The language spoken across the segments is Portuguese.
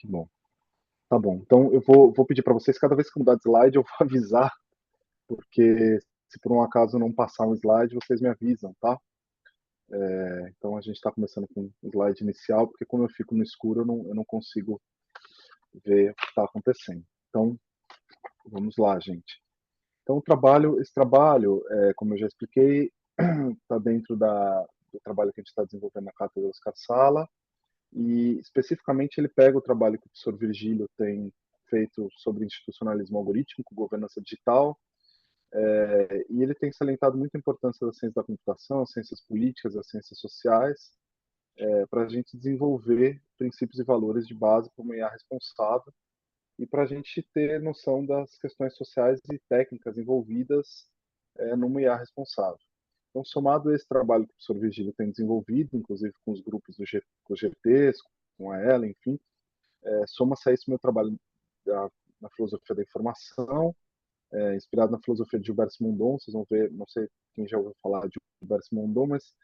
que bom. Tá bom. Então eu vou pedir para vocês, cada vez que mudar de slide, eu vou avisar, porque se por um acaso não passar um slide, vocês me avisam, tá? Então a gente está começando com o slide inicial, porque quando eu fico no escuro, eu não consigo ver o que está acontecendo. Então, vamos lá, gente. Então, esse trabalho, como eu já expliquei, está dentro do trabalho que a gente está desenvolvendo na Cátedra Oscar Sala, e especificamente ele pega o trabalho que o professor Virgílio tem feito sobre institucionalismo algorítmico, governança digital, e ele tem salientado muito a importância da ciência da computação, as ciências políticas, as ciências sociais, para a gente desenvolver princípios e valores de base para uma IA responsável e para a gente ter noção das questões sociais e técnicas envolvidas numa IA responsável. Então, somado a esse trabalho que o professor Virgílio tem desenvolvido, inclusive com os grupos com os GTs, com a ela, enfim, soma-se a esse meu trabalho na filosofia da informação, inspirado na filosofia de Gilbert Simondon. Vocês vão ver, não sei quem já ouviu falar de Gilbert Simondon, mas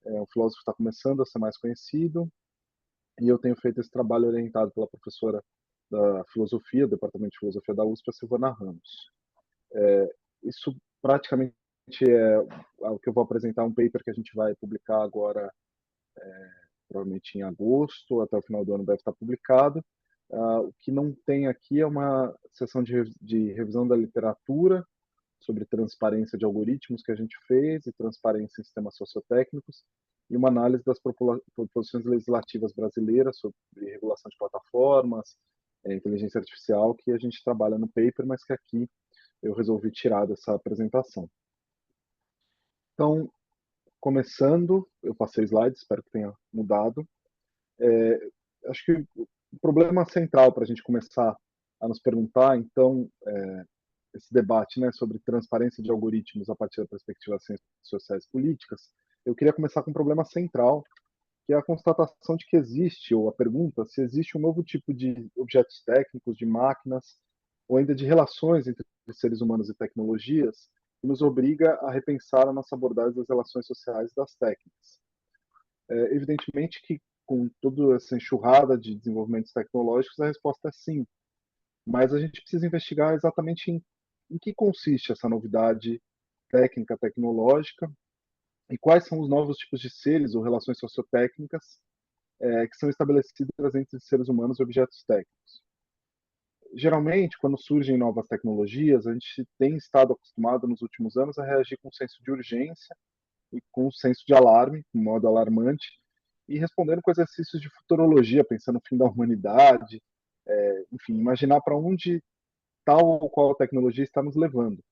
é um filósofo que está começando a ser mais conhecido, e eu tenho feito esse trabalho orientado pela professora da filosofia, do departamento de filosofia da USP, a Silvana Ramos. Isso praticamente é o que eu vou apresentar, um paper que a gente vai publicar agora, provavelmente em agosto, até o final do ano deve estar publicado. O que não tem aqui é uma sessão de revisão da literatura sobre transparência de algoritmos que a gente fez e transparência em sistemas sociotécnicos, e uma análise das proposições legislativas brasileiras sobre regulação de plataformas, inteligência artificial, que a gente trabalha no paper, mas que aqui eu resolvi tirar dessa apresentação. Então, começando, eu passei slides, espero que tenha mudado. Acho que o problema central para a gente começar a nos perguntar, então, esse debate, né, sobre transparência de algoritmos a partir da perspectiva das ciências sociais e políticas, eu queria começar com um problema central, que é a constatação de que existe, ou a pergunta, se existe um novo tipo de objetos técnicos, de máquinas, ou ainda de relações entre seres humanos e tecnologias, que nos obriga a repensar a nossa abordagem das relações sociais e das técnicas. Evidentemente que, com toda essa enxurrada de desenvolvimentos tecnológicos, a resposta é sim, mas a gente precisa investigar exatamente em que consiste essa novidade técnica, tecnológica, e quais são os novos tipos de seres ou relações sociotécnicas que são estabelecidas entre seres humanos e objetos técnicos. Geralmente, quando surgem novas tecnologias, a gente tem estado acostumado nos últimos anos a reagir com um senso de urgência e com um senso de alarme, de modo alarmante, e respondendo com exercícios de futurologia, pensando no fim da humanidade, enfim, imaginar para onde tal ou qual tecnologia está nos levando.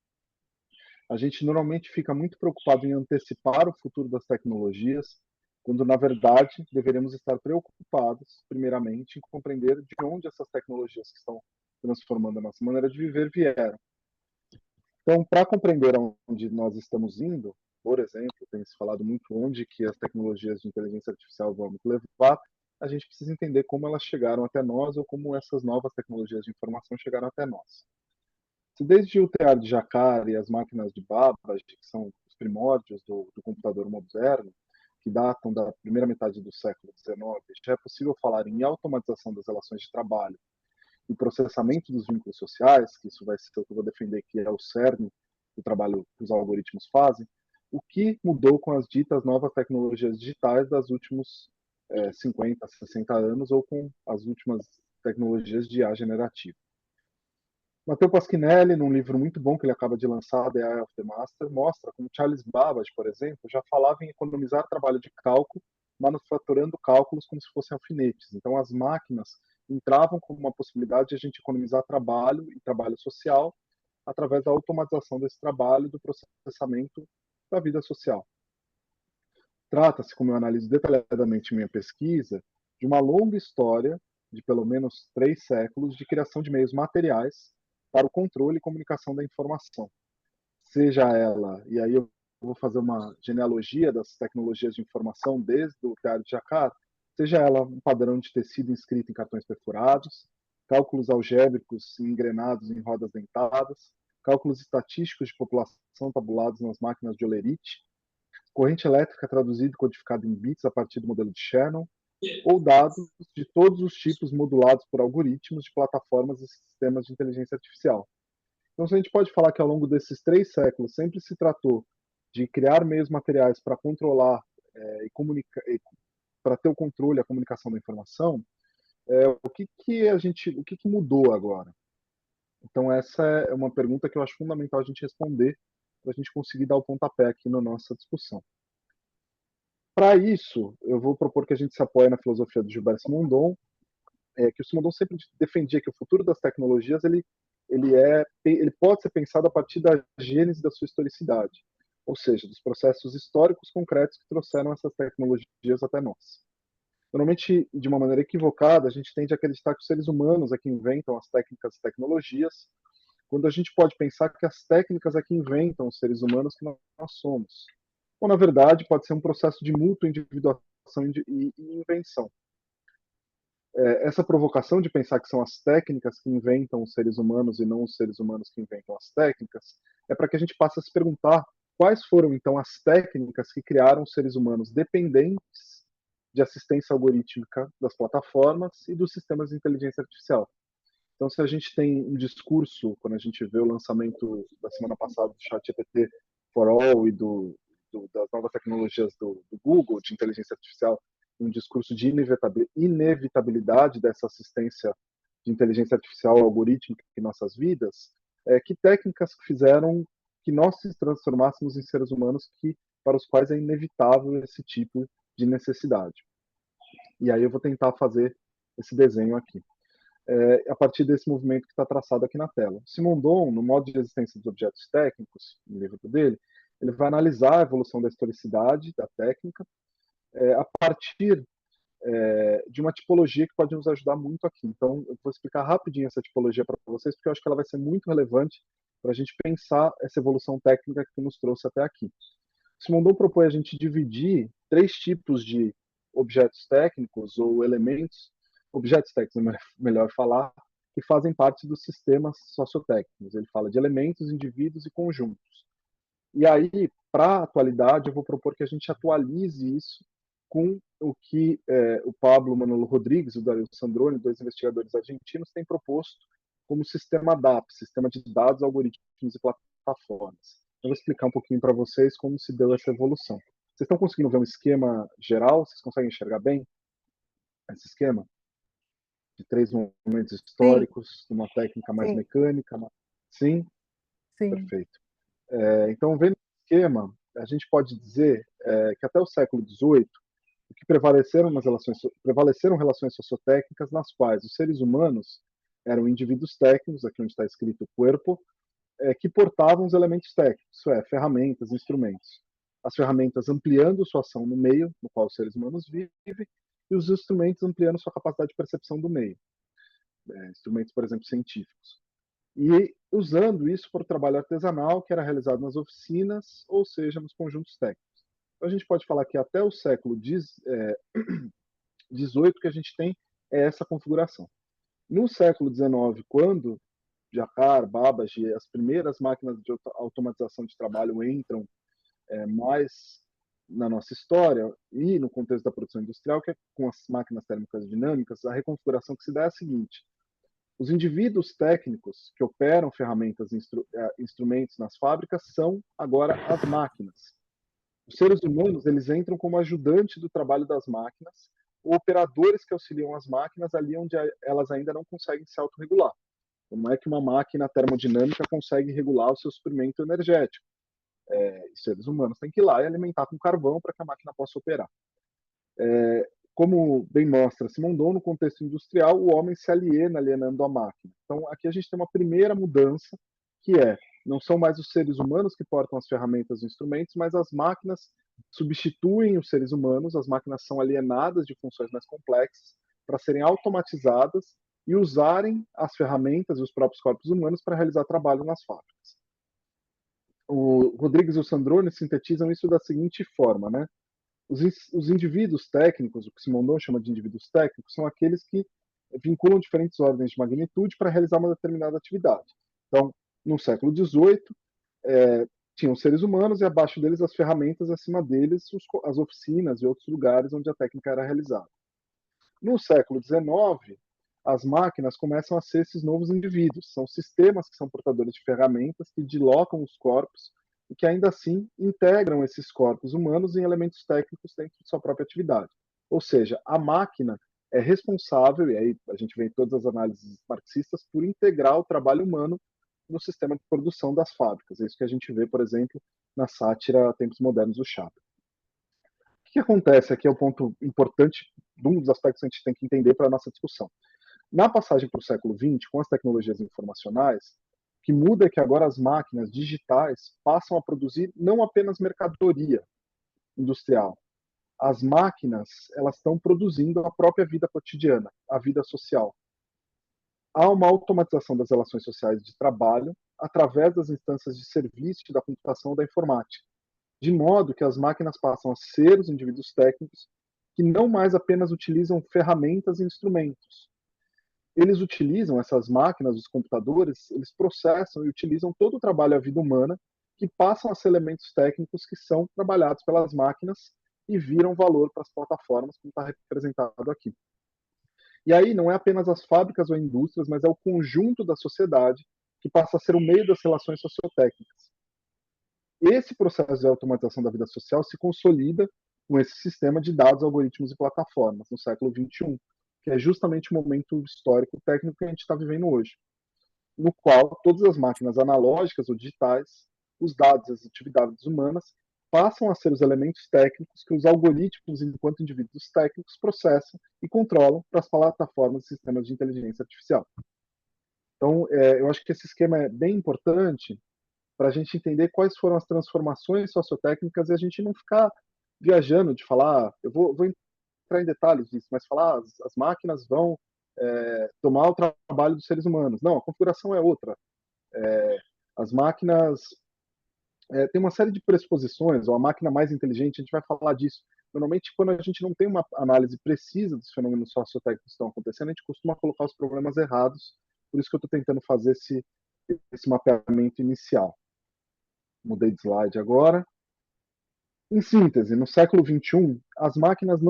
A gente normalmente fica muito preocupado em antecipar o futuro das tecnologias, quando na verdade deveríamos estar preocupados, primeiramente, em compreender de onde essas tecnologias que estão transformando a nossa maneira de viver vieram. Então, para compreender onde nós estamos indo, por exemplo, tem se falado muito onde que as tecnologias de inteligência artificial vão nos levar, a gente precisa entender como elas chegaram até nós ou como essas novas tecnologias de informação chegaram até nós. Se desde o tear de Jacquard e as máquinas de Babbage, que são os primórdios do computador moderno, que datam da primeira metade do século XIX, já é possível falar em automatização das relações de trabalho e processamento dos vínculos sociais, que isso vai ser o que eu vou defender, que é o cerne do trabalho que os algoritmos fazem, o que mudou com as ditas novas tecnologias digitais dos últimos 50, 60 anos, ou com as últimas tecnologias de IA generativa. Matteo Pasquinelli, num livro muito bom que ele acaba de lançar, The Eye of the Master, mostra como Charles Babbage, por exemplo, já falava em economizar trabalho de cálculo, manufaturando cálculos como se fossem alfinetes. Então, as máquinas entravam como uma possibilidade de a gente economizar trabalho e trabalho social através da automatização desse trabalho e do processamento da vida social. Trata-se, como eu analiso detalhadamente em minha pesquisa, de uma longa história de pelo menos 3 séculos de criação de meios materiais para o controle e comunicação da informação. Seja ela, e aí eu vou fazer uma genealogia das tecnologias de informação desde o Teilhard de Jacquard, seja ela um padrão de tecido inscrito em cartões perfurados, cálculos algébricos engrenados em rodas dentadas, cálculos estatísticos de população tabulados nas máquinas de Olerite, corrente elétrica traduzida e codificada em bits a partir do modelo de Shannon, ou dados de todos os tipos modulados por algoritmos de plataformas e sistemas de inteligência artificial. Então, se a gente pode falar que ao longo desses 3 séculos sempre se tratou de criar meios materiais para controlar e comunicar, para ter o controle, a comunicação da informação, o que mudou agora? Então, essa é uma pergunta que eu acho fundamental a gente responder para a gente conseguir dar o pontapé aqui na nossa discussão. Para isso, eu vou propor que a gente se apoie na filosofia do Gilbert Simondon, que o Simondon sempre defendia que o futuro das tecnologias ele pode ser pensado a partir da gênese da sua historicidade, ou seja, dos processos históricos concretos que trouxeram essas tecnologias até nós. Normalmente, de uma maneira equivocada, a gente tende a acreditar que os seres humanos é que inventam as técnicas e tecnologias, quando a gente pode pensar que as técnicas é que inventam os seres humanos que nós somos. Ou, na verdade, pode ser um processo de mútua individuação e invenção. Essa provocação de pensar que são as técnicas que inventam os seres humanos e não os seres humanos que inventam as técnicas, é para que a gente passe a se perguntar quais foram, então, as técnicas que criaram os seres humanos dependentes de assistência algorítmica das plataformas e dos sistemas de inteligência artificial. Então, se a gente tem um discurso, quando a gente vê o lançamento da semana passada do ChatGPT for All e das novas tecnologias do Google de inteligência artificial, um discurso de inevitabilidade dessa assistência de inteligência artificial algorítmica em nossas vidas, que técnicas fizeram que nós se transformássemos em seres humanos para os quais é inevitável esse tipo de necessidade. E aí eu vou tentar fazer esse desenho aqui, a partir desse movimento que está traçado aqui na tela. Simondon, no modo de existência dos objetos técnicos, no livro dele, ele vai analisar a evolução da historicidade da técnica a partir de uma tipologia que pode nos ajudar muito aqui. Então, eu vou explicar rapidinho essa tipologia para vocês, porque eu acho que ela vai ser muito relevante para a gente pensar essa evolução técnica que nos trouxe até aqui. Simondon propõe a gente dividir 3 tipos de objetos técnicos ou elementos, objetos técnicos, melhor falar, que fazem parte dos sistemas sociotécnicos. Ele fala de elementos, indivíduos e conjuntos. E aí, para a atualidade, eu vou propor que a gente atualize isso com o que o Pablo Manolo Rodrigues e o Dario Sandroni, 2 investigadores argentinos, têm proposto como sistema DAP, Sistema de Dados, Algoritmos e Plataformas. Eu vou explicar um pouquinho para vocês como se deu essa evolução. Vocês estão conseguindo ver um esquema geral? Vocês conseguem enxergar bem esse esquema? De 3 momentos Sim, históricos, uma técnica mais sim, mecânica? Sim? sim. Perfeito. Então, vendo o esquema, a gente pode dizer que até o século XVIII, o que prevaleceram relações sociotécnicas nas quais os seres humanos eram indivíduos técnicos, aqui onde está escrito corpo, que portavam os elementos técnicos, isso é, ferramentas, instrumentos. As ferramentas ampliando sua ação no meio no qual os seres humanos vivem e os instrumentos ampliando sua capacidade de percepção do meio, instrumentos, por exemplo, científicos. E usando isso para o trabalho artesanal que era realizado nas oficinas, ou seja, nos conjuntos técnicos. Então a gente pode falar que até o século XVIII que a gente tem essa configuração. No século XIX, quando Jacquard, Babbage, as primeiras máquinas de automatização de trabalho entram mais na nossa história e no contexto da produção industrial, que é com as máquinas térmicas dinâmicas, a reconfiguração que se dá é a seguinte: os indivíduos técnicos que operam ferramentas e instrumentos nas fábricas são agora as máquinas. Os seres humanos eles entram como ajudantes do trabalho das máquinas, ou operadores que auxiliam as máquinas ali onde elas ainda não conseguem se autorregular. Como é que uma máquina termodinâmica consegue regular o seu suprimento energético? Os seres humanos têm que ir lá e alimentar com carvão para que a máquina possa operar. Como bem mostra Simondon, no contexto industrial, o homem se aliena, alienando a máquina. Então, aqui a gente tem uma primeira mudança, que não são mais os seres humanos que portam as ferramentas e instrumentos, mas as máquinas substituem os seres humanos, as máquinas são alienadas de funções mais complexas para serem automatizadas e usarem as ferramentas e os próprios corpos humanos para realizar trabalho nas fábricas. O Rodrigues e o Sandrone sintetizam isso da seguinte forma, né? Os indivíduos técnicos, o que Simondon chama de indivíduos técnicos, são aqueles que vinculam diferentes ordens de magnitude para realizar uma determinada atividade. Então, no século XVIII, tinham seres humanos e abaixo deles as ferramentas, acima deles as oficinas e outros lugares onde a técnica era realizada. No século XIX, as máquinas começam a ser esses novos indivíduos. São sistemas que são portadores de ferramentas que deslocam os corpos e que ainda assim integram esses corpos humanos em elementos técnicos dentro de sua própria atividade. Ou seja, a máquina é responsável, e aí a gente vê em todas as análises marxistas, por integrar o trabalho humano no sistema de produção das fábricas. É isso que a gente vê, por exemplo, na sátira Tempos Modernos do Chaplin. O que acontece aqui é o ponto importante, um dos aspectos que a gente tem que entender para a nossa discussão. Na passagem para o século XX, com as tecnologias informacionais, o que muda é que agora as máquinas digitais passam a produzir não apenas mercadoria industrial. As máquinas, elas estão produzindo a própria vida cotidiana, a vida social. Há uma automatização das relações sociais de trabalho através das instâncias de serviço da computação e da informática, de modo que as máquinas passam a ser os indivíduos técnicos que não mais apenas utilizam ferramentas e instrumentos. Eles utilizam essas máquinas, os computadores, eles processam e utilizam todo o trabalho e a vida humana que passam a ser elementos técnicos que são trabalhados pelas máquinas e viram valor para as plataformas, como está representado aqui. E aí não é apenas as fábricas ou indústrias, mas é o conjunto da sociedade que passa a ser o meio das relações sociotécnicas. Esse processo de automatização da vida social se consolida com esse sistema de dados, algoritmos e plataformas no século XXI, que é justamente o momento histórico técnico que a gente está vivendo hoje, no qual todas as máquinas analógicas ou digitais, os dados e as atividades humanas passam a ser os elementos técnicos que os algoritmos, enquanto indivíduos técnicos, processam e controlam para as plataformas e sistemas de inteligência artificial. Então, eu acho que esse esquema é bem importante para a gente entender quais foram as transformações sociotécnicas e a gente não ficar viajando de falar, eu vou entrar em detalhes disso, mas falar as máquinas vão tomar o trabalho dos seres humanos. Não, a configuração é outra. As máquinas têm uma série de pressuposições, ou a máquina mais inteligente, a gente vai falar disso. Normalmente, quando a gente não tem uma análise precisa dos fenômenos sociotécnicos que estão acontecendo, a gente costuma colocar os problemas errados. Por isso que eu estou tentando fazer esse mapeamento inicial. Mudei de slide agora. Em síntese, no século XXI, as máquinas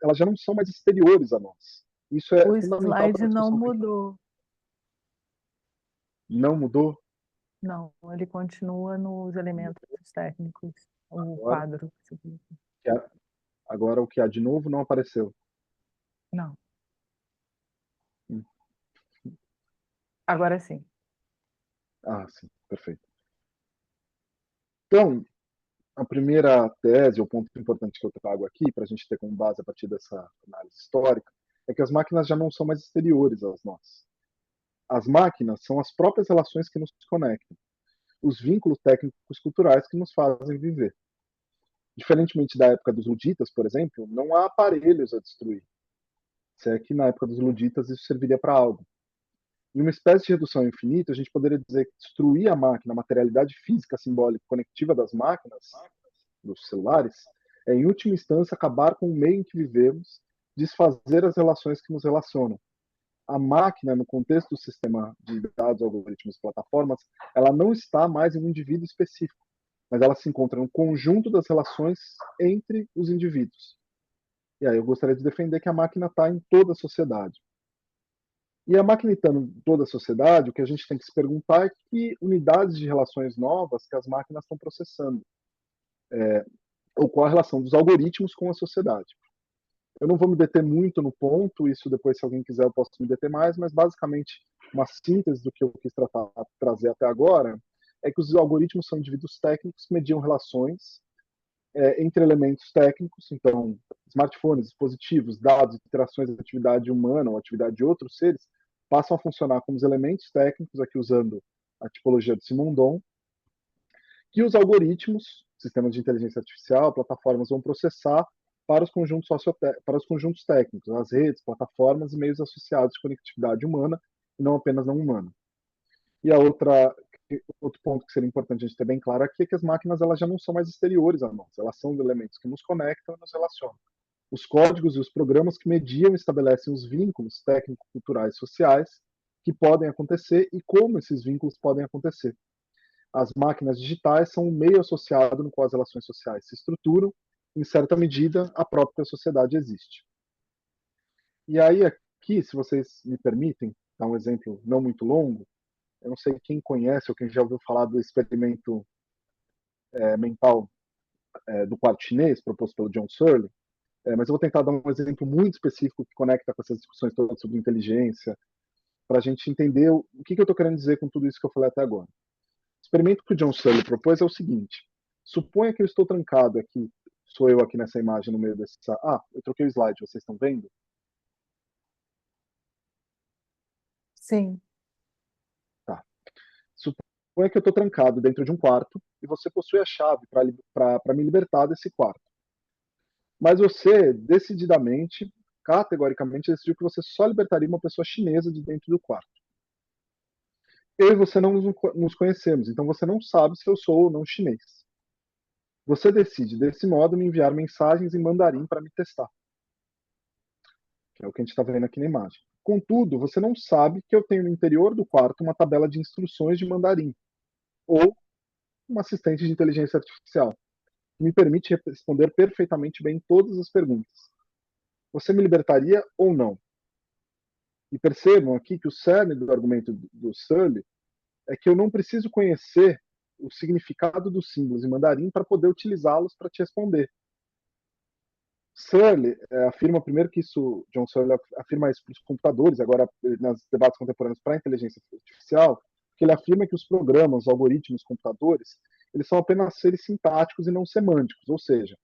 elas já não são mais exteriores a nós. Isso é O fundamental para slide a não discussão. mudou. Não mudou? Não, ele continua nos elementos técnicos, o Agora, quadro. agora o que há de novo não apareceu. Não, Hum. agora sim. Ah, sim, perfeito. Então, a primeira tese, o ponto importante que eu trago aqui, para a gente ter como base a partir dessa análise histórica, é que as máquinas já não são mais exteriores a nós. As máquinas são as próprias relações que nos conectam, os vínculos técnicos culturais que nos fazem viver. Diferentemente da época dos luditas, por exemplo, não há aparelhos a destruir. Se é que na época dos luditas isso serviria para algo. Em uma espécie de redução ao infinito, a gente poderia dizer que destruir a máquina, a materialidade física, simbólica, conectiva das máquinas, dos celulares, é, em última instância, acabar com o meio em que vivemos, desfazer as relações que nos relacionam. A máquina, no contexto do sistema de dados, algoritmos e plataformas, ela não está mais em um indivíduo específico, mas ela se encontra no conjunto das relações entre os indivíduos. E aí eu gostaria de defender que a máquina está em toda a sociedade. E a máquina estando em toda a sociedade, o que a gente tem que se perguntar é que unidades de relações novas que as máquinas estão processando, ou qual a relação dos algoritmos com a sociedade. Eu não vou me deter muito no ponto, isso depois, se alguém quiser, eu posso me deter mais, mas basicamente uma síntese do que eu quis trazer até agora é que os algoritmos são indivíduos técnicos que mediam relações entre elementos técnicos, então smartphones, dispositivos, dados, interações de atividade humana ou atividade de outros seres, passam a funcionar como os elementos técnicos, aqui usando a tipologia de Simondon, que os algoritmos, sistemas de inteligência artificial, plataformas vão processar para os conjuntos técnicos, as redes, plataformas e meios associados de conectividade humana e não apenas não humana. E outro ponto que seria importante a gente ter bem claro aqui é que as máquinas elas já não são mais exteriores a nós, elas são elementos que nos conectam e nos relacionam. Os códigos e os programas que mediam e estabelecem os vínculos técnico-culturais e sociais que podem acontecer e como esses vínculos podem acontecer. As máquinas digitais são um meio associado no qual as relações sociais se estruturam, em certa medida, a própria sociedade existe. E aí aqui, se vocês me permitem, dar um exemplo não muito longo, eu não sei quem conhece ou quem já ouviu falar do experimento mental do quarto chinês, proposto pelo John Searle, mas eu vou tentar dar um exemplo muito específico que conecta com essas discussões todas sobre inteligência, para a gente entender o que eu estou querendo dizer com tudo isso que eu falei até agora. O experimento que o John Searle propôs é o seguinte: suponha que eu estou trancado aqui, sou eu aqui nessa imagem no meio dessa. Ah, eu troquei o slide, vocês estão vendo? Sim, Tá. Suponha que eu estou trancado dentro de um quarto e você possui a chave para me libertar desse quarto. Mas você, decididamente, categoricamente, decidiu que você só libertaria uma pessoa chinesa de dentro do quarto. Eu e você não nos conhecemos, então você não sabe se eu sou ou não chinês. Você decide, desse modo, me enviar mensagens em mandarim para me testar, que é o que a gente está vendo aqui na imagem. Contudo, você não sabe que eu tenho no interior do quarto uma tabela de instruções de mandarim, ou uma assistente de inteligência artificial, que me permite responder perfeitamente bem todas as perguntas. Você me libertaria ou não? E percebam aqui que o cerne do argumento do Sully é que eu não preciso conhecer o significado dos símbolos em mandarim para poder utilizá-los para te responder. Searle afirma primeiro que isso, John Searle afirma isso para os computadores, agora nas debates contemporâneos para a inteligência artificial, que ele afirma que os programas, os algoritmos, os computadores, eles são apenas seres sintáticos e não semânticos, ou seja,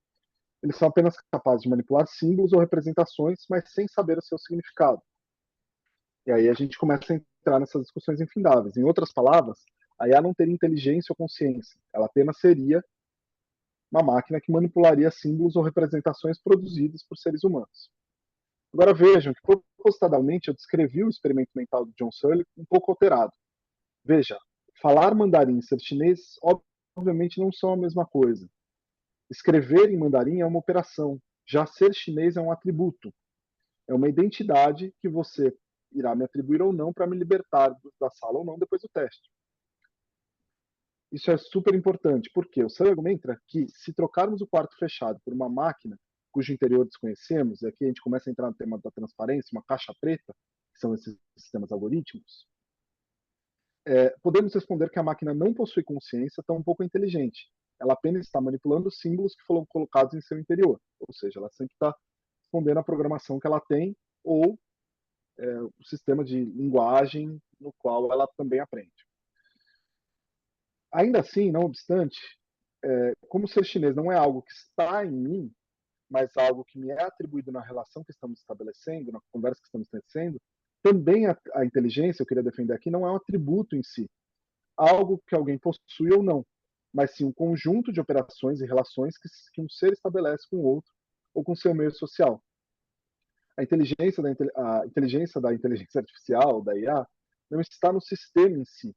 eles são apenas capazes de manipular símbolos ou representações, mas sem saber o seu significado. E aí a gente começa a entrar nessas discussões infindáveis. Em outras palavras, a IA não teria inteligência ou consciência, ela apenas seria uma máquina que manipularia símbolos ou representações produzidas por seres humanos. Agora vejam que propositadamente eu descrevi o experimento mental de John Searle um pouco alterado. Veja, falar mandarim e ser chinês obviamente não são a mesma coisa. Escrever em mandarim é uma operação, já ser chinês é um atributo, é uma identidade que você irá me atribuir ou não para me libertar da sala ou não depois do teste. Isso é super importante, porque o seu argumento é que se trocarmos o quarto fechado por uma máquina cujo interior desconhecemos, e aqui a gente começa a entrar no tema da transparência, uma caixa preta, que são esses sistemas algorítmicos, podemos responder que a máquina não possui consciência, tampouco é inteligente. Ela apenas está manipulando os símbolos que foram colocados em seu interior, ou seja, ela sempre está respondendo à programação que ela tem ou o sistema de linguagem no qual ela também aprende. Ainda assim, não obstante, como ser chinês não é algo que está em mim, mas algo que me é atribuído na relação que estamos estabelecendo, na conversa que estamos tecendo, também a inteligência, eu queria defender aqui, não é um atributo em si, algo que alguém possui ou não, mas sim um conjunto de operações e relações que um ser estabelece com o outro ou com seu meio social. A inteligência da inteligência artificial, da IA, não está no sistema em si,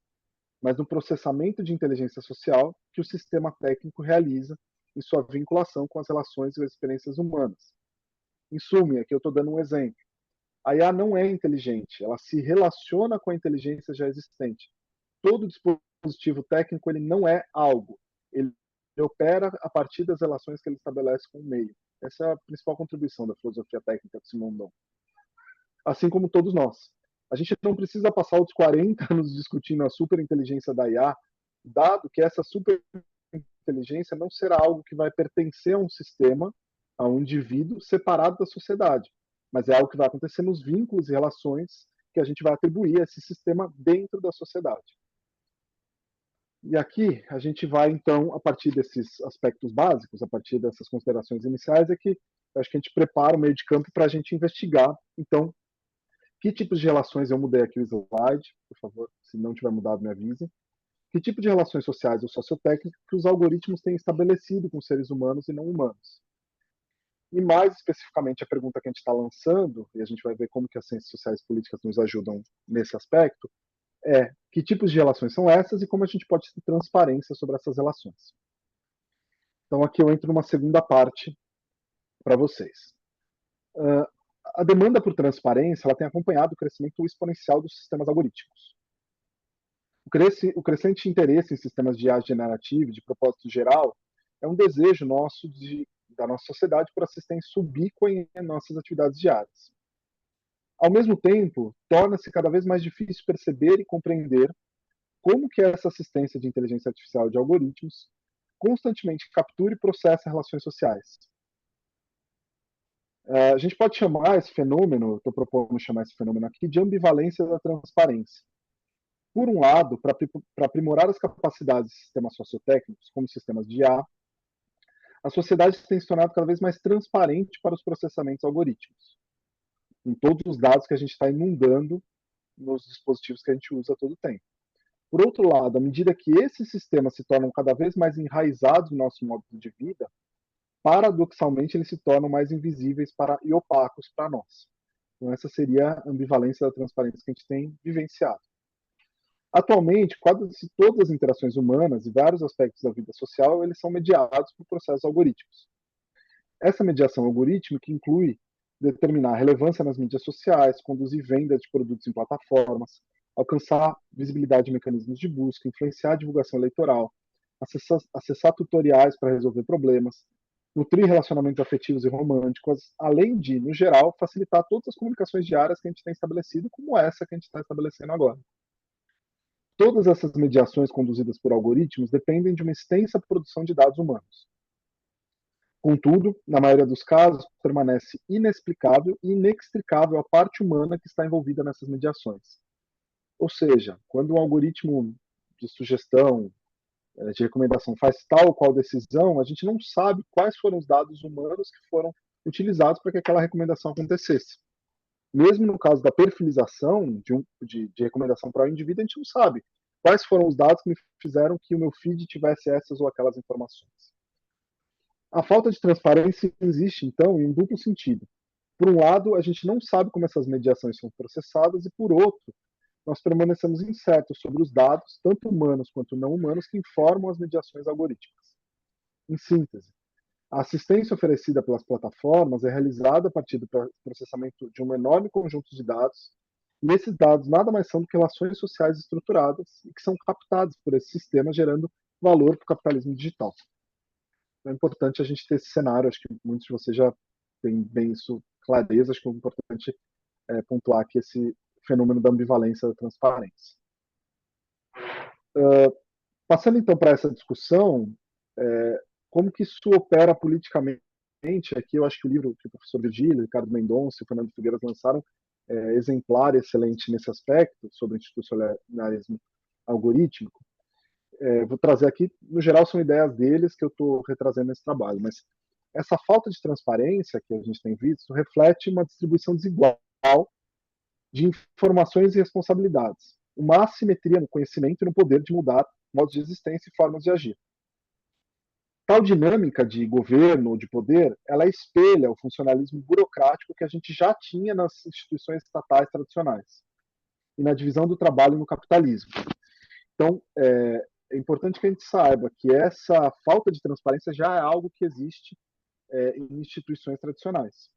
mas no processamento de inteligência social que o sistema técnico realiza em sua vinculação com as relações e as experiências humanas. Em suma, aqui eu estou dando um exemplo. A IA não é inteligente, ela se relaciona com a inteligência já existente. Todo dispositivo técnico ele não é algo, ele opera a partir das relações que ele estabelece com o meio. Essa é a principal contribuição da filosofia técnica de Simondon. Assim como todos nós. A gente não precisa passar os 40 anos discutindo a superinteligência da IA, dado que essa superinteligência não será algo que vai pertencer a um sistema, a um indivíduo separado da sociedade, mas é algo que vai acontecer nos vínculos e relações que a gente vai atribuir a esse sistema dentro da sociedade. E aqui a gente vai, então, a partir desses aspectos básicos, a partir dessas considerações iniciais, é que eu acho que a gente prepara o meio de campo para a gente investigar, então, que tipos de relações, eu mudei aqui o slide, por favor, se não tiver mudado, me avise. Que tipo de relações sociais ou sociotécnicas que os algoritmos têm estabelecido com seres humanos e não humanos? E mais especificamente a pergunta que a gente está lançando, e a gente vai ver como que as ciências sociais e políticas nos ajudam nesse aspecto, é que tipos de relações são essas e como a gente pode ter transparência sobre essas relações. Então aqui eu entro numa segunda parte para vocês. A demanda por transparência ela tem acompanhado o crescimento exponencial dos sistemas algorítmicos. O crescente interesse em sistemas de IA generativa, de propósito geral, é um desejo nosso da nossa sociedade por assistência ubíqua em nossas atividades diárias. Ao mesmo tempo, torna-se cada vez mais difícil perceber e compreender como que essa assistência de inteligência artificial de algoritmos constantemente captura e processa relações sociais. A gente pode chamar esse fenômeno, estou propondo chamar esse fenômeno aqui, de ambivalência da transparência. Por um lado, para aprimorar as capacidades de sistemas sociotécnicos, como sistemas de IA, a sociedade tem se tornado cada vez mais transparente para os processamentos algorítmicos, em todos os dados que a gente está inundando nos dispositivos que a gente usa a todo tempo. Por outro lado, à medida que esses sistemas se tornam cada vez mais enraizados no nosso modo de vida, paradoxalmente eles se tornam mais invisíveis e opacos para nós. Então essa seria a ambivalência da transparência que a gente tem vivenciado. Atualmente, quase todas as interações humanas e vários aspectos da vida social, eles são mediados por processos algorítmicos. Essa mediação algorítmica inclui determinar relevância nas mídias sociais, conduzir vendas de produtos em plataformas, alcançar visibilidade em mecanismos de busca, influenciar a divulgação eleitoral, acessar tutoriais para resolver problemas, nutrir relacionamentos afetivos e românticos, além de, no geral, facilitar todas as comunicações diárias que a gente tem estabelecido, como essa que a gente está estabelecendo agora. Todas essas mediações conduzidas por algoritmos dependem de uma extensa produção de dados humanos. Contudo, na maioria dos casos, permanece inexplicável e inextricável a parte humana que está envolvida nessas mediações. Ou seja, quando um algoritmo de sugestão, de recomendação faz tal ou qual decisão, a gente não sabe quais foram os dados humanos que foram utilizados para que aquela recomendação acontecesse. Mesmo no caso da perfilização de recomendação para o indivíduo, a gente não sabe quais foram os dados que me fizeram que o meu feed tivesse essas ou aquelas informações. A falta de transparência existe, então, em um duplo sentido. Por um lado, a gente não sabe como essas mediações são processadas, e por outro, nós permanecemos incertos sobre os dados, tanto humanos quanto não humanos, que informam as mediações algorítmicas. Em síntese, a assistência oferecida pelas plataformas é realizada a partir do processamento de um enorme conjunto de dados, e esses dados nada mais são do que relações sociais estruturadas e que são captadas por esse sistema, gerando valor para o capitalismo digital. É importante a gente ter esse cenário, acho que muitos de vocês já têm bem isso clareza, acho que é importante pontuar aqui esse fenômeno da ambivalência da transparência. Passando então para essa discussão, como que isso opera politicamente? Aqui eu acho que o livro que o professor Virgílio, Ricardo Mendonça e o Fernando Figueiras lançaram é exemplar e excelente nesse aspecto, sobre institucionalismo algorítmico. Vou trazer aqui, no geral, são ideias deles que eu estou retrazendo nesse trabalho, mas essa falta de transparência que a gente tem visto reflete uma distribuição desigual de informações e responsabilidades, uma assimetria no conhecimento e no poder de mudar modos de existência e formas de agir. Tal dinâmica de governo ou de poder, ela espelha o funcionalismo burocrático que a gente já tinha nas instituições estatais tradicionais e na divisão do trabalho no capitalismo. Então, é importante que a gente saiba que essa falta de transparência já é algo que existe em instituições tradicionais.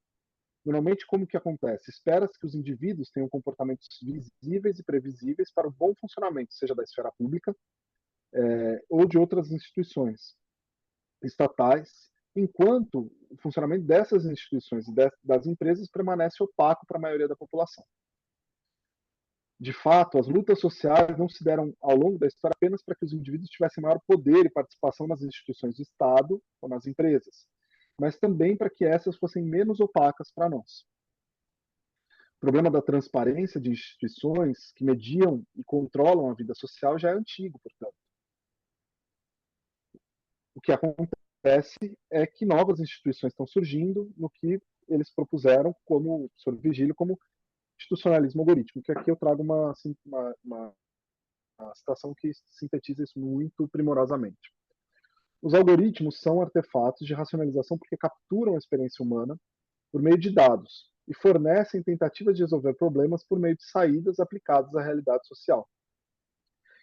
Normalmente, como que acontece? Espera-se que os indivíduos tenham comportamentos visíveis e previsíveis para o bom funcionamento, seja da esfera pública ou de outras instituições estatais, enquanto o funcionamento dessas instituições e das empresas permanece opaco para a maioria da população. De fato, as lutas sociais não se deram ao longo da história apenas para que os indivíduos tivessem maior poder e participação nas instituições do Estado ou nas empresas, mas também para que essas fossem menos opacas para nós. O problema da transparência de instituições que mediam e controlam a vida social já é antigo, portanto. O que acontece é que novas instituições estão surgindo no que eles propuseram, como o professor Vigílio, como institucionalismo algorítmico, que aqui eu trago uma citação que sintetiza isso muito primorosamente. Os algoritmos são artefatos de racionalização porque capturam a experiência humana por meio de dados e fornecem tentativas de resolver problemas por meio de saídas aplicadas à realidade social.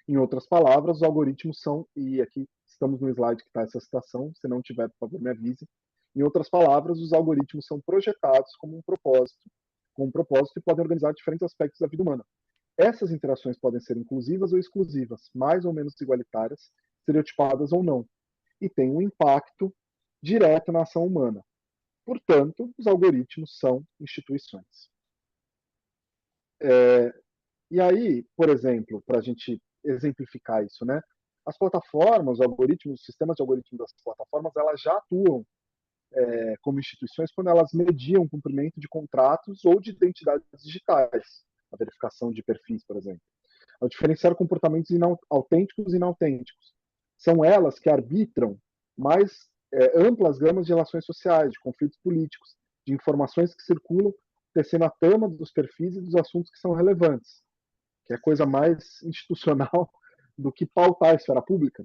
Em outras palavras, os algoritmos são, e aqui estamos no slide que está essa citação, se não tiver, por favor, me avise. Em outras palavras, os algoritmos são projetados com um propósito e podem organizar diferentes aspectos da vida humana. Essas interações podem ser inclusivas ou exclusivas, mais ou menos igualitárias, estereotipadas ou não, e têm um impacto direto na ação humana. Portanto, os algoritmos são instituições. E aí, por exemplo, para a gente exemplificar isso, né? As plataformas, os algoritmos, os sistemas de algoritmos das plataformas, elas já atuam como instituições quando elas mediam o cumprimento de contratos ou de identidades digitais, a verificação de perfis, por exemplo, ao diferenciar comportamentos autênticos e inautênticos. São elas que arbitram mais amplas gamas de relações sociais, de conflitos políticos, de informações que circulam, tecendo a trama dos perfis e dos assuntos que são relevantes, que é coisa mais institucional do que pautar a esfera pública.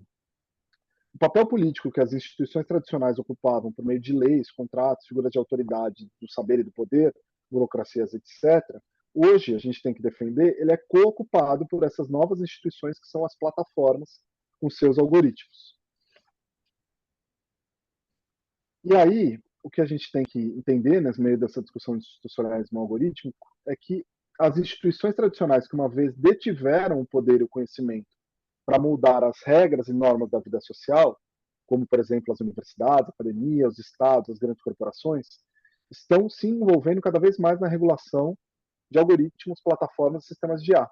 O papel político que as instituições tradicionais ocupavam por meio de leis, contratos, figuras de autoridade, do saber e do poder, burocracias, etc., hoje a gente tem que defender, ele é co-ocupado por essas novas instituições que são as plataformas com seus algoritmos. E aí, o que a gente tem que entender, no meio dessa discussão de institucionalismo algorítmico, é que as instituições tradicionais que uma vez detiveram o poder e o conhecimento para mudar as regras e normas da vida social, como, por exemplo, as universidades, a academia, os estados, as grandes corporações, estão se envolvendo cada vez mais na regulação de algoritmos, plataformas e sistemas de IA.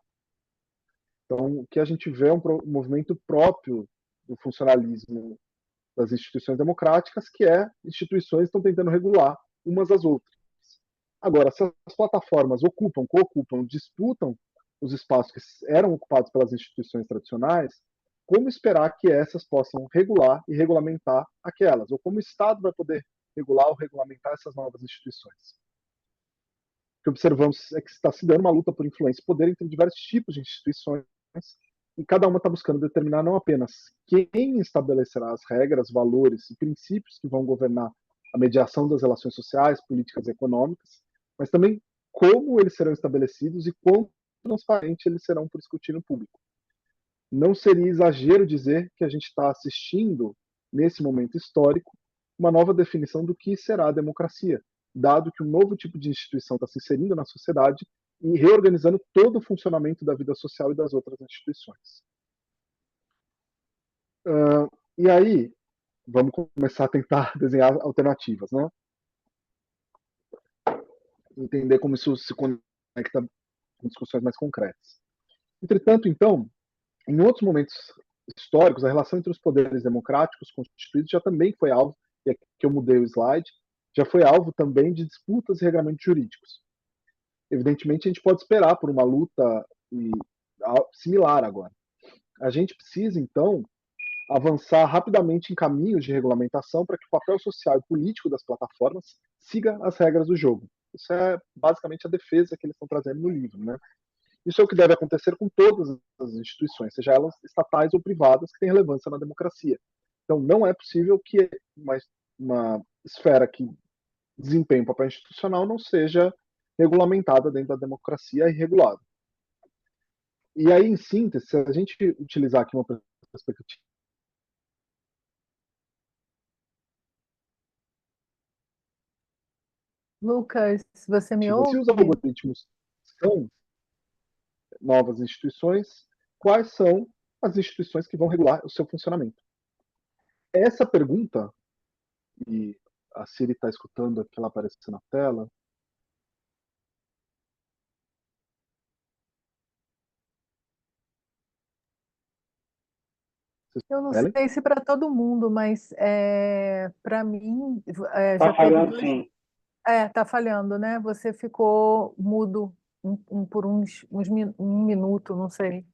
Então, o que a gente vê é um movimento próprio do funcionalismo das instituições democráticas, que é instituições estão tentando regular umas às outras. Agora, se as plataformas ocupam, co-ocupam, disputam os espaços que eram ocupados pelas instituições tradicionais, como esperar que essas possam regular e regulamentar aquelas? Ou como o Estado vai poder regular ou regulamentar essas novas instituições? O que observamos é que está se dando uma luta por influência e poder entre diversos tipos de instituições, e cada uma está buscando determinar não apenas quem estabelecerá as regras, valores e princípios que vão governar a mediação das relações sociais, políticas e econômicas, mas também como eles serão estabelecidos e quão transparente eles serão para o escrutínio público. Não seria exagero dizer que a gente está assistindo, nesse momento histórico, uma nova definição do que será a democracia, dado que um novo tipo de instituição está se inserindo na sociedade e reorganizando todo o funcionamento da vida social e das outras instituições. E aí, vamos começar a tentar desenhar alternativas, né? Entender como isso se conecta com discussões mais concretas. Entretanto, então, em outros momentos históricos, a relação entre os poderes democráticos constituídos já também foi alvo, e aqui que eu mudei o slide, já foi alvo também de disputas e regramentos jurídicos. Evidentemente, a gente pode esperar por uma luta similar agora. A gente precisa, então, avançar rapidamente em caminhos de regulamentação para que o papel social e político das plataformas siga as regras do jogo. Isso é basicamente a defesa que eles estão trazendo no livro, né? Isso é o que deve acontecer com todas as instituições, seja elas estatais ou privadas, que têm relevância na democracia. Então, não é possível que uma esfera que desempenha um papel institucional não seja regulamentada dentro da democracia e regulada. E aí, em síntese, se a gente utilizar aqui uma perspectiva. Lucas, você me Se os ouve? algoritmos são novas instituições, quais são as instituições que vão regular o seu funcionamento? Essa pergunta, e a Siri está escutando aquela aparecendo na tela. Eu não Ellen? sei se para todo mundo, mas para mim Tá já teve falhando, dois. sim. Tá falhando, né? Você ficou mudo por um minuto, não sei.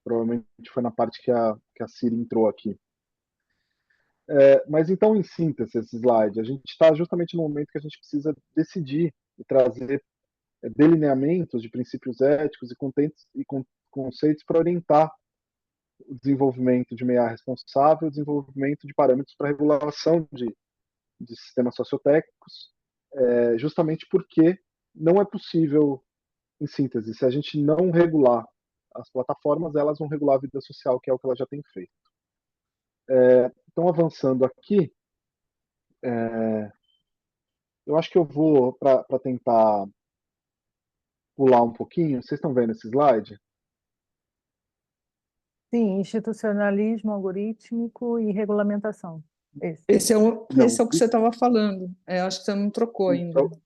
Provavelmente foi na parte que a Siri entrou aqui. Mas então, em síntese, esse slide, a gente está justamente no momento que a gente precisa decidir e trazer delineamentos de princípios éticos e conceitos para orientar o desenvolvimento de uma IA responsável, o desenvolvimento de parâmetros para regulação de sistemas sociotécnicos, justamente porque não é possível, em síntese, se a gente não regular as plataformas, elas vão regular a vida social, que é o que elas já têm feito. Então, avançando aqui, eu acho que eu vou, para tentar pular um pouquinho, vocês estão vendo esse slide? Sim, institucionalismo algorítmico e regulamentação. Esse é o Não, que você estava falando. Acho que você não trocou ainda. então,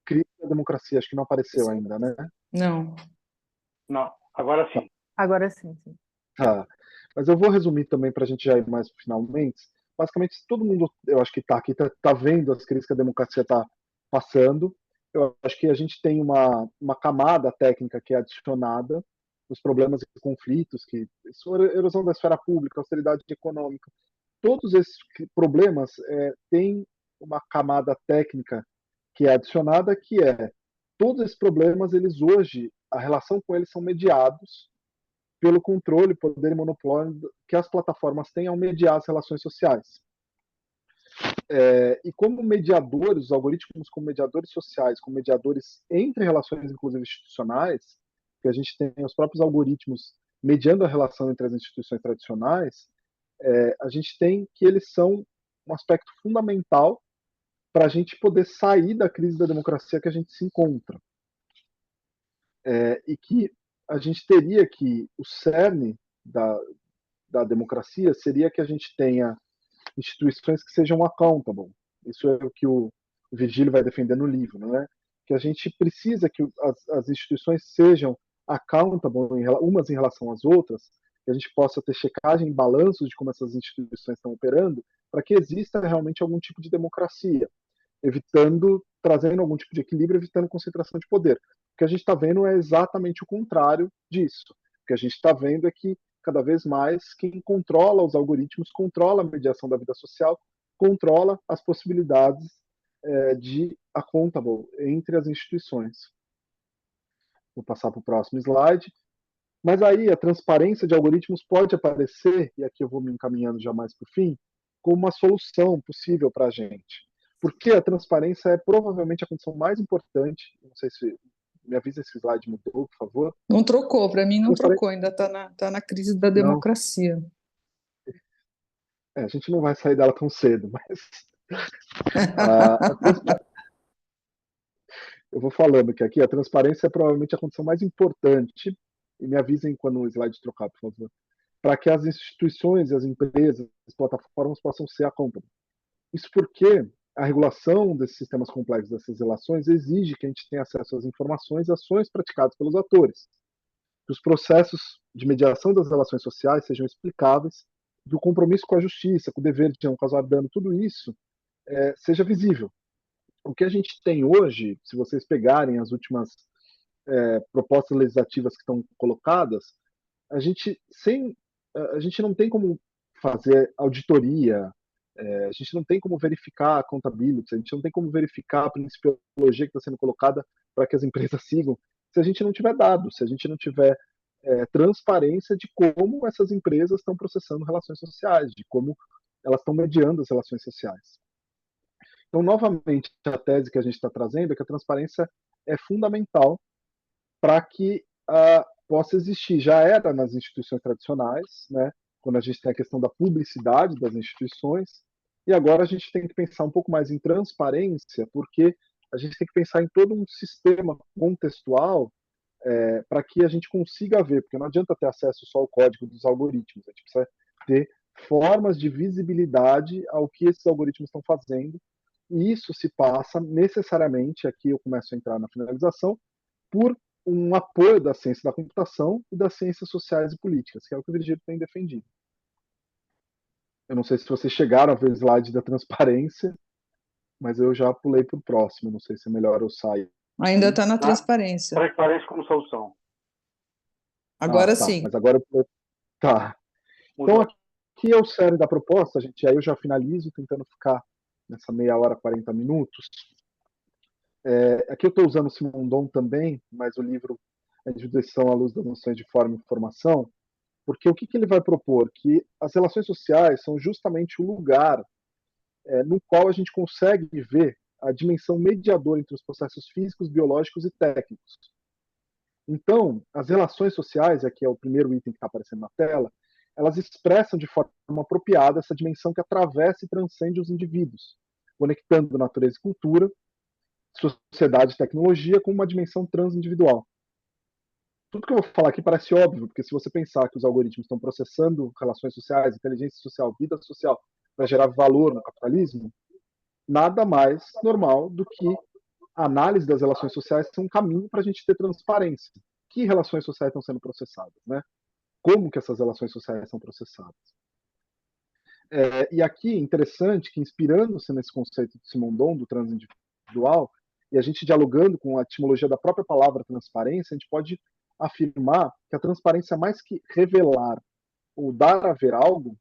cria da democracia, acho que não apareceu ainda, né? Não. Não, agora sim. Agora sim, sim. Tá. Mas eu vou resumir também para a gente já ir mais finalmente. Basicamente, todo mundo, eu acho que está aqui, está vendo as crises que a democracia está passando. Eu acho que a gente tem uma camada técnica que é adicionada, os problemas e conflitos, que erosão da esfera pública, austeridade econômica, todos esses problemas têm uma camada técnica que é adicionada, que é todos esses problemas, eles hoje, a relação com eles são mediados pelo controle, poder e monopólio que as plataformas têm ao mediar as relações sociais. E como mediadores, os algoritmos como mediadores sociais, como mediadores entre relações, inclusive institucionais, que a gente tem os próprios algoritmos mediando a relação entre as instituições tradicionais, a gente tem que eles são um aspecto fundamental para a gente poder sair da crise da democracia que a gente se encontra. E que a gente teria que, o cerne da democracia seria que a gente tenha instituições que sejam accountable. Isso é o que o Virgílio vai defender no livro, não é? Que a gente precisa que as instituições sejam accountable umas em relação às outras, que a gente possa ter checagem, balanços de como essas instituições estão operando, para que exista realmente algum tipo de democracia, trazendo algum tipo de equilíbrio, evitando concentração de poder. O que a gente está vendo é exatamente o contrário disso. O que a gente está vendo é que cada vez mais quem controla os algoritmos controla a mediação da vida social, controla as possibilidades de accountable entre as instituições. Vou passar para o próximo slide. Mas aí a transparência de algoritmos pode aparecer, e aqui eu vou me encaminhando já mais para o fim, como uma solução possível para a gente. Porque a transparência é provavelmente a condição mais importante. Não sei se me avisa se o slide mudou, por favor. Não trocou, para mim não trocou, ainda está na crise da democracia. A gente não vai sair dela tão cedo, mas eu vou falando que aqui a transparência é provavelmente a condição mais importante, e me avisem quando o slide trocar, por favor, para que as instituições, as empresas, as plataformas possam ser accountable. Isso porque a regulação desses sistemas complexos, dessas relações, exige que a gente tenha acesso às informações e ações praticadas pelos atores, que os processos de mediação das relações sociais sejam explicáveis, que o compromisso com a justiça, com o dever de não causar dano, tudo isso seja visível. O que a gente tem hoje, se vocês pegarem as últimas propostas legislativas que estão colocadas, a gente não tem como fazer auditoria, a gente não tem como verificar a accountability, a gente não tem como verificar a principiologia que está sendo colocada para que as empresas sigam, se a gente não tiver dados, se a gente não tiver transparência de como essas empresas estão processando relações sociais, de como elas estão mediando as relações sociais. Então, novamente, a tese que a gente está trazendo é que a transparência é fundamental para que possa existir. Já era nas instituições tradicionais, né, quando a gente tem a questão da publicidade das instituições, e agora a gente tem que pensar um pouco mais em transparência, porque a gente tem que pensar em todo um sistema contextual para que a gente consiga ver, porque não adianta ter acesso só ao código dos algoritmos, a gente precisa ter formas de visibilidade ao que esses algoritmos estão fazendo, e isso se passa necessariamente, aqui eu começo a entrar na finalização, por um apoio da ciência da computação e das ciências sociais e políticas, que é o que o Virgílio tem defendido. Eu não sei se vocês chegaram a ver o slide da transparência, mas eu já pulei para o próximo, não sei se é melhor eu sair. Ainda está na transparência. Transparência como solução. Agora tá, sim. Mas agora tá. Então aqui é o cerne da proposta, gente. Aí eu já finalizo, tentando ficar nessa meia hora, 40 minutos. Aqui eu estou usando o Simondon também, mas o livro é de Direção à Luz das Noções de Forma e Informação, porque o que ele vai propor? Que as relações sociais são justamente o lugar no qual a gente consegue ver a dimensão mediadora entre os processos físicos, biológicos e técnicos. Então, as relações sociais, aqui é o primeiro item que está aparecendo na tela, elas expressam de forma apropriada essa dimensão que atravessa e transcende os indivíduos, conectando natureza e cultura, sociedade e tecnologia com uma dimensão transindividual. Tudo que eu vou falar aqui parece óbvio, porque se você pensar que os algoritmos estão processando relações sociais, inteligência social, vida social, para gerar valor no capitalismo, nada mais normal do que a análise das relações sociais é um caminho para a gente ter transparência. Que relações sociais estão sendo processadas, né? Como que essas relações sociais são processadas? E aqui é interessante que, inspirando-se nesse conceito de Simondon, do transindividual, e a gente dialogando com a etimologia da própria palavra transparência, a gente pode afirmar que a transparência, mais que revelar ou dar a ver algo,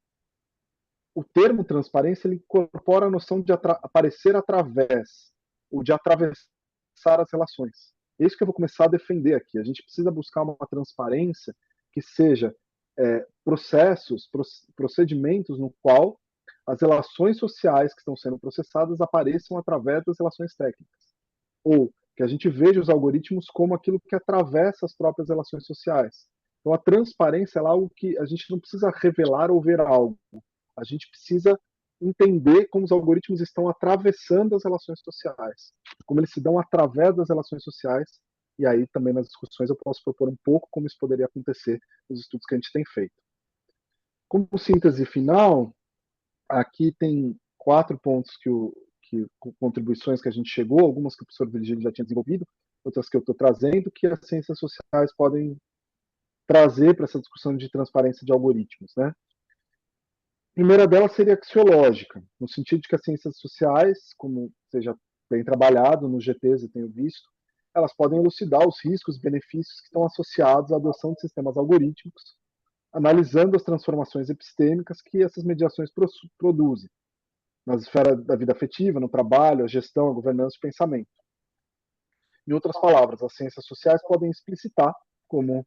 o termo transparência ele incorpora a noção de aparecer através, ou de atravessar as relações. É isso que eu vou começar a defender aqui. A gente precisa buscar uma transparência que seja procedimentos no qual as relações sociais que estão sendo processadas apareçam através das relações técnicas. Ou que a gente veja os algoritmos como aquilo que atravessa as próprias relações sociais. Então, a transparência é algo que a gente não precisa revelar ou ver algo. A gente precisa entender como os algoritmos estão atravessando as relações sociais, como eles se dão através das relações sociais, e aí também nas discussões eu posso propor um pouco como isso poderia acontecer nos estudos que a gente tem feito. Como síntese final, aqui tem 4 pontos contribuições que a gente chegou, algumas que o professor Virgílio já tinha desenvolvido, outras que eu estou trazendo, que as ciências sociais podem trazer para essa discussão de transparência de algoritmos, né? A primeira delas seria axiológica, no sentido de que as ciências sociais, como seja bem trabalhado nos GTs eu tenho visto, elas podem elucidar os riscos e benefícios que estão associados à adoção de sistemas algorítmicos, analisando as transformações epistêmicas que essas mediações produzem, na esfera da vida afetiva, no trabalho, a gestão, a governança e o pensamento. Em outras palavras, as ciências sociais podem explicitar, como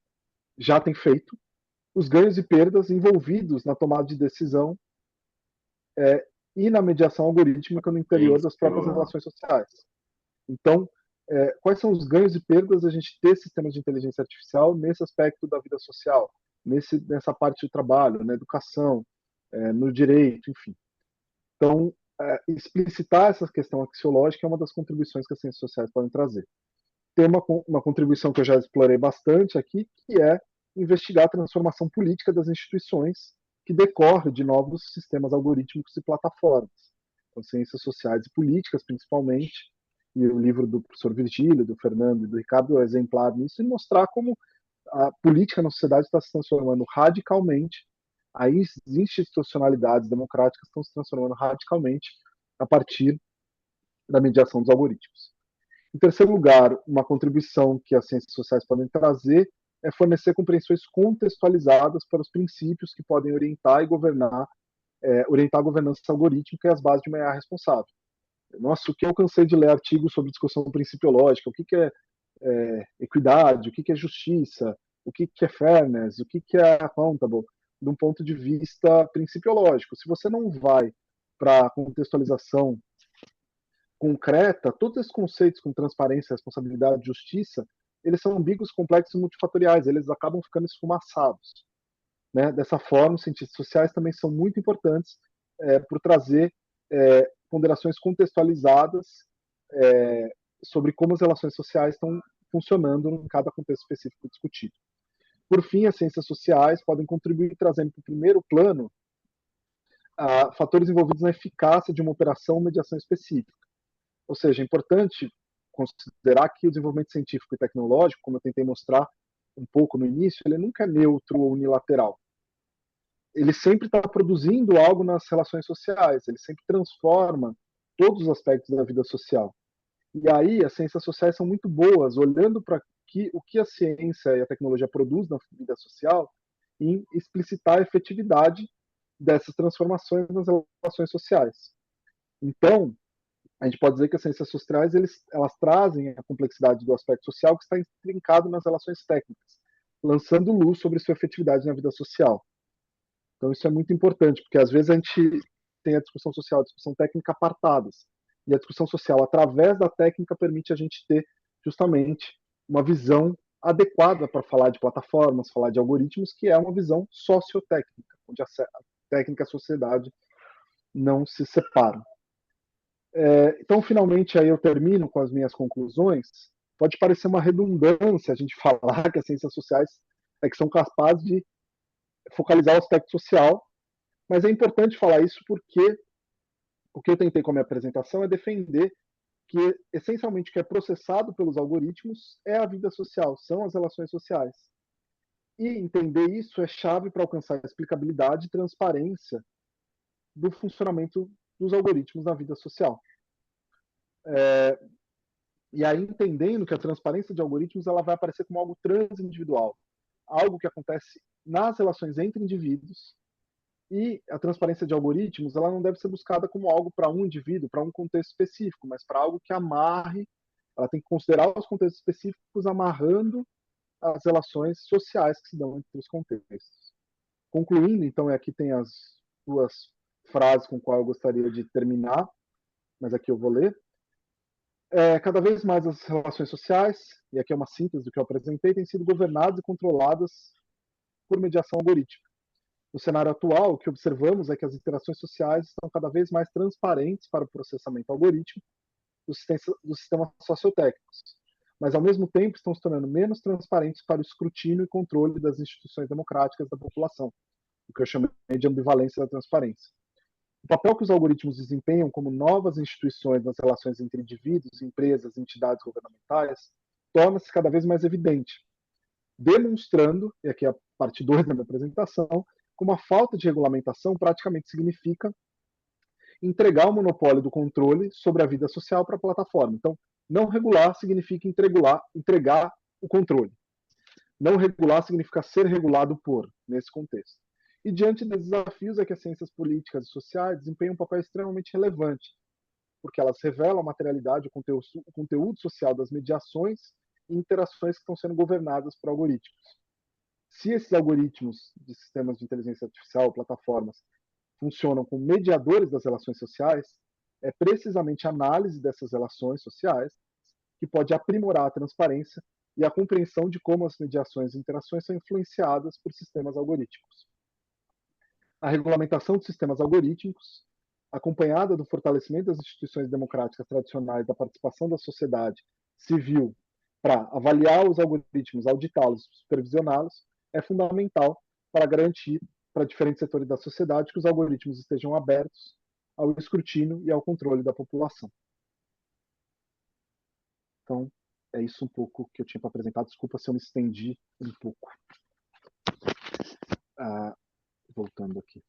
já tem feito, os ganhos e perdas envolvidos na tomada de decisão e na mediação algorítmica no interior das próprias relações sociais. Então, quais são os ganhos e perdas da gente ter sistemas de inteligência artificial nesse aspecto da vida social, nessa parte do trabalho, na educação, no direito, enfim. Então, explicitar essa questão axiológica é uma das contribuições que as ciências sociais podem trazer. Tem uma contribuição que eu já explorei bastante aqui, que é investigar a transformação política das instituições que decorre de novos sistemas algorítmicos e plataformas. Então, ciências sociais e políticas, principalmente, e o livro do professor Virgílio, do Fernando e do Ricardo é exemplar nisso, e mostrar como a política na sociedade está se transformando radicalmente, as institucionalidades democráticas estão se transformando radicalmente a partir da mediação dos algoritmos. Em terceiro lugar, uma contribuição que as ciências sociais podem trazer é fornecer compreensões contextualizadas para os princípios que podem orientar a governança algorítmica e as bases de uma IA responsável. Nossa, o que eu cansei de ler artigos sobre discussão principiológica, o que é equidade, o que é justiça, o que é fairness, o que é accountable, de um ponto de vista principiológico. Se você não vai para a contextualização concreta, todos esses conceitos com transparência, responsabilidade, justiça, eles são ambíguos, complexos e multifatoriais, eles acabam ficando esfumaçados. Né? Dessa forma, os cientistas sociais também são muito importantes por trazer ponderações contextualizadas sobre como as relações sociais estão funcionando em cada contexto específico discutido. Por fim, as ciências sociais podem contribuir trazendo para o primeiro plano fatores envolvidos na eficácia de uma operação ou mediação específica. Ou seja, é importante considerar que o desenvolvimento científico e tecnológico, como eu tentei mostrar um pouco no início, ele nunca é neutro ou unilateral. Ele sempre está produzindo algo nas relações sociais, ele sempre transforma todos os aspectos da vida social. E aí as ciências sociais são muito boas, olhando para o que a ciência e a tecnologia produz na vida social, em explicitar a efetividade dessas transformações nas relações sociais. Então, a gente pode dizer que as ciências sociais elas trazem a complexidade do aspecto social que está intrincado nas relações técnicas, lançando luz sobre sua efetividade na vida social. Então isso é muito importante, porque às vezes a gente tem a discussão social e a discussão técnica apartadas, e a discussão social, através da técnica, permite a gente ter justamente uma visão adequada para falar de plataformas, falar de algoritmos, que é uma visão sociotécnica, onde a técnica e a sociedade não se separam. Então, finalmente, aí eu termino com as minhas conclusões. Pode parecer uma redundância a gente falar que as ciências sociais que são capazes de focalizar o aspecto social, mas é importante falar isso porque o que eu tentei com a minha apresentação é defender que essencialmente o que é processado pelos algoritmos é a vida social, são as relações sociais. E entender isso é chave para alcançar a explicabilidade e transparência do funcionamento dos algoritmos na vida social. E aí, entendendo que a transparência de algoritmos ela vai aparecer como algo transindividual, algo que acontece nas relações entre indivíduos, e a transparência de algoritmos ela não deve ser buscada como algo para um indivíduo, para um contexto específico, mas para algo que amarre, ela tem que considerar os contextos específicos amarrando as relações sociais que se dão entre os contextos. Concluindo, então, aqui tem as duas frases com quais eu gostaria de terminar, mas aqui eu vou ler. Cada vez mais as relações sociais, e aqui é uma síntese do que eu apresentei, têm sido governadas e controladas por mediação algorítmica. No cenário atual, o que observamos é que as interações sociais estão cada vez mais transparentes para o processamento algorítmico dos sistemas sociotécnicos, mas ao mesmo tempo estão se tornando menos transparentes para o escrutínio e controle das instituições democráticas da população, o que eu chamei de ambivalência da transparência. O papel que os algoritmos desempenham como novas instituições nas relações entre indivíduos, empresas e entidades governamentais torna-se cada vez mais evidente, demonstrando, e aqui é a parte 2 da minha apresentação, como a falta de regulamentação praticamente significa entregar o monopólio do controle sobre a vida social para a plataforma. Então, não regular significa entregar o controle. Não regular significa ser regulado por, nesse contexto. E diante dos desafios é que as ciências políticas e sociais desempenham um papel extremamente relevante, porque elas revelam a materialidade, o conteúdo social das mediações e interações que estão sendo governadas por algoritmos. Se esses algoritmos de sistemas de inteligência artificial, plataformas, funcionam como mediadores das relações sociais, é precisamente a análise dessas relações sociais que pode aprimorar a transparência e a compreensão de como as mediações e interações são influenciadas por sistemas algorítmicos. A regulamentação de sistemas algorítmicos, acompanhada do fortalecimento das instituições democráticas tradicionais, da participação da sociedade civil para avaliar os algoritmos, auditá-los, supervisioná-los, é fundamental para garantir para diferentes setores da sociedade que os algoritmos estejam abertos ao escrutínio e ao controle da população. Então, é isso um pouco que eu tinha para apresentar. Desculpa se eu me estendi um pouco. Voltando aqui.